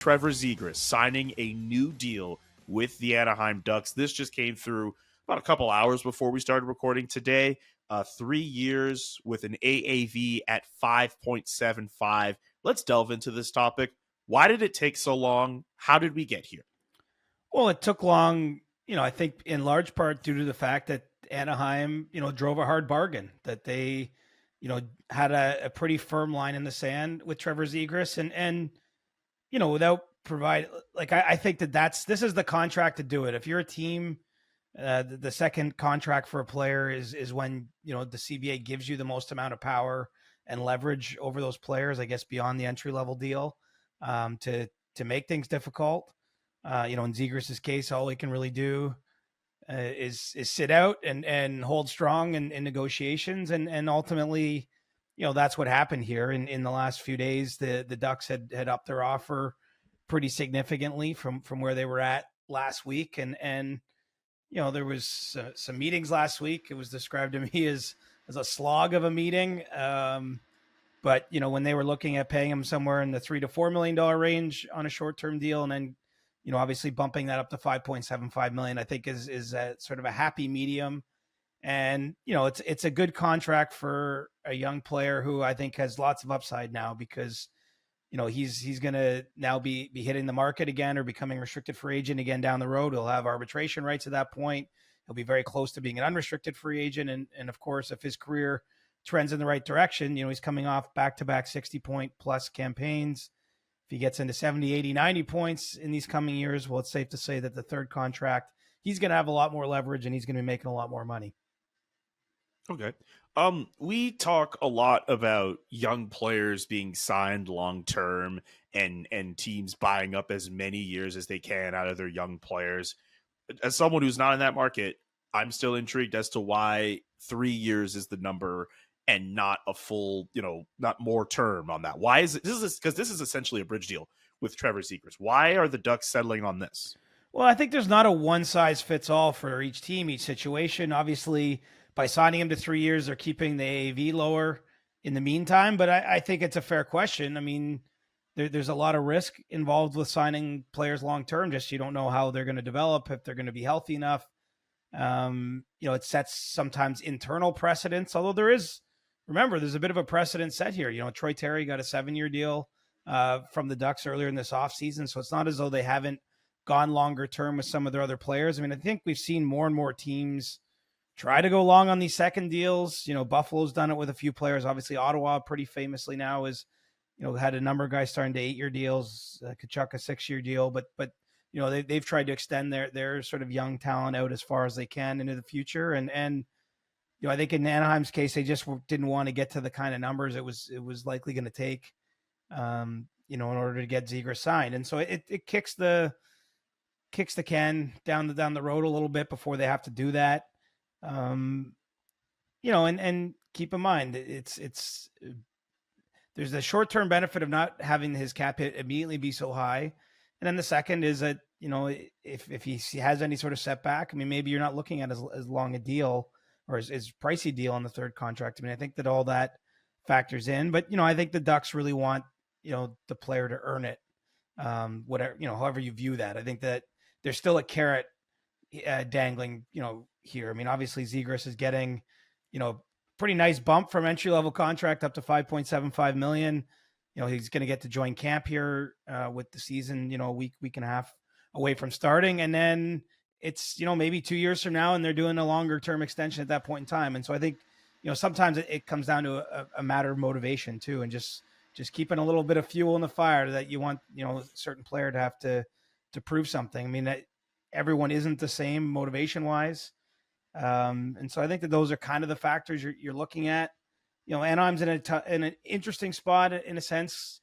Trevor Zegras signing a new deal with the Anaheim Ducks. This just came through about a couple hours before we started recording today. 3 years with an AAV at 5.75. Let's delve into this topic. Why did it take so long? How did we get here? Well, it took long, I think in large part due to the fact that Anaheim, drove a hard bargain, that they, had a pretty firm line in the sand with Trevor Zegras and without provide like I think this is the contract to do it. If you're a team, the second contract for a player is when the CBA gives you the most amount of power and leverage over those players, I guess, beyond the entry level deal, to make things difficult. In Zegras' case, all he can really do is sit out and hold strong in negotiations, and ultimately, that's what happened here in the last few days. The Ducks had upped their offer pretty significantly from where they were at last week, and there was some meetings last week. It was described to me as a slog of a meeting. But when they were looking at paying him somewhere in the $3 to $4 million range on a short-term deal, and then obviously bumping that up to $5.75 million, I think is a sort of a happy medium. And it's a good contract for a young player who I think has lots of upside now, because he's going to now be hitting the market again, or becoming restricted free agent again down the road. He'll have arbitration rights at that point. He'll be very close to being an unrestricted free agent. And of course, if his career trends in the right direction, he's coming off back-to-back 60-point plus campaigns. If he gets into 70, 80, 90 points in these coming years, well, it's safe to say that the third contract, he's going to have a lot more leverage and he's going to be making a lot more money. Okay. We talk a lot about young players being signed long term and teams buying up as many years as they can out of their young players. As someone who's not in that market, I'm still intrigued as to why 3 years is the number and not a full, not more term on that. Why is it? Because this is essentially a bridge deal with Trevor Zegras. Why are the Ducks settling on this? Well, I think there's not a one size fits all for each team, each situation. Obviously, by signing him to 3 years, they're keeping the AAV lower in the meantime. But I think it's a fair question. I mean, there's a lot of risk involved with signing players long term. Just you don't know how they're going to develop, if they're going to be healthy enough. It sets sometimes internal precedents, although there's a bit of a precedent set here. Troy Terry got a 7-year deal from the Ducks earlier in this offseason. So it's not as though they haven't gone longer term with some of their other players. I mean, I think we've seen more and more teams try to go long on these second deals. Buffalo's done it with a few players. Obviously, Ottawa pretty famously now is, had a number of guys starting to 8-year deals, Kachuk a 6-year deal, but they've tried to extend their sort of young talent out as far as they can into the future. And I think in Anaheim's case, they just didn't want to get to the kind of numbers it was likely going to take, in order to get Zegras signed. And so it kicks the can down the road a little bit before they have to do that. And keep in mind, it's there's the short-term benefit of not having his cap hit immediately be so high. And then the second is that, if he has any sort of setback, I mean, maybe you're not looking at as long a deal or as pricey deal on the third contract. I mean, I think that all that factors in, but, I think the Ducks really want, the player to earn it. Whatever, however you view that. I think that there's still a carrot dangling, here. I mean, obviously Zegras is getting, pretty nice bump from entry-level contract up to $5.75 million. He's going to get to join camp here with the season, a week and a half away from starting. And then it's, maybe 2 years from now and they're doing a longer term extension at that point in time. And so I think, sometimes it comes down to a matter of motivation too, and just keeping a little bit of fuel in the fire that you want, a certain player to have to prove something. I mean, everyone isn't the same motivation wise. And so I think that those are kind of the factors you're looking at. Anaheim's in an interesting spot in a sense,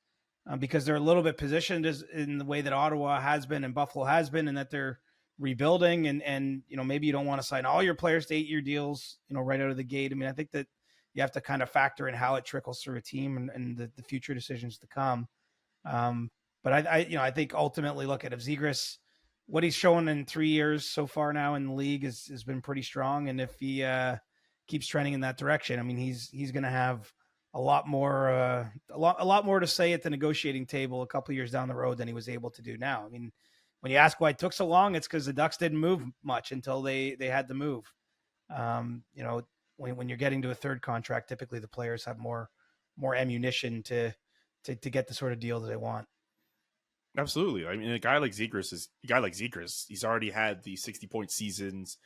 because they're a little bit positioned in the way that Ottawa has been and Buffalo has been, and that they're rebuilding and maybe you don't want to sign all your players to 8-year deals, right out of the gate. I mean, I think that you have to kind of factor in how it trickles through a team and the future decisions to come. But I think ultimately, look at if Zegras, what he's shown in 3 years so far now in the league has been pretty strong. And if he keeps trending in that direction, I mean, he's going to have a lot more a lot more to say at the negotiating table a couple years down the road than he was able to do now. I mean, when you ask why it took so long, it's because the Ducks didn't move much until they had to move. You know, when you're getting to a third contract, typically the players have more ammunition to get the sort of deal that they want. Absolutely. I mean, a guy like Zegras. He's already had the 60-point seasons.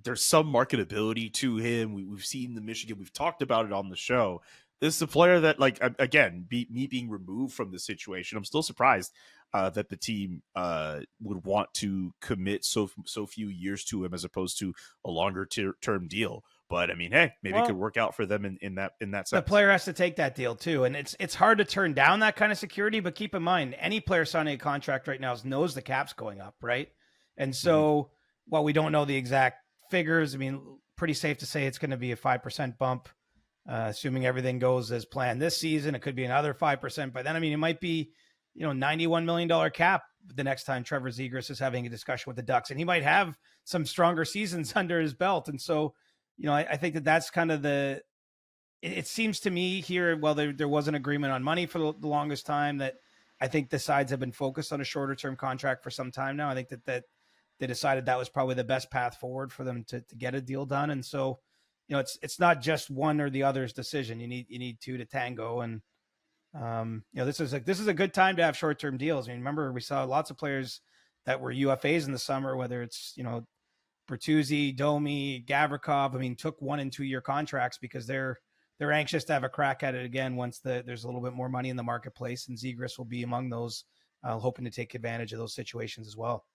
There's some marketability to him. We've seen the Michigan. We've talked about it on the show. This is a player that, like, again, me being removed from the situation, I'm still surprised that the team would want to commit so few years to him as opposed to a longer term deal. But I mean, hey, maybe it could Well, work out for them in that the sense. player has to take that deal too, and it's hard to turn down that kind of security. But keep in mind, any player signing a contract right now knows the cap's going up, right? And Mhm. so, while we don't know the exact figures, I mean, pretty safe to say it's going to be a 5% bump, assuming everything goes as planned this season. It could be another 5% by then. I mean, it might be, $91 million cap the next time Trevor Zegras is having a discussion with the Ducks, and he might have some stronger seasons under his belt. And so, I think that's kind of it seems to me here, well, there was an agreement on money for the longest time, that I think the sides have been focused on a shorter term contract for some time now. I think that they decided that was probably the best path forward for them to get a deal done. And so, it's not just one or the other's decision. You need two to tango. And this is a good time to have short term deals. I mean, remember, we saw lots of players that were UFAs in the summer, whether it's Bertuzzi, Domi, Gavrikov. I mean, took 1 and 2 year contracts because they're anxious to have a crack at it again once there's a little bit more money in the marketplace, and Zegras will be among those, hoping to take advantage of those situations as well.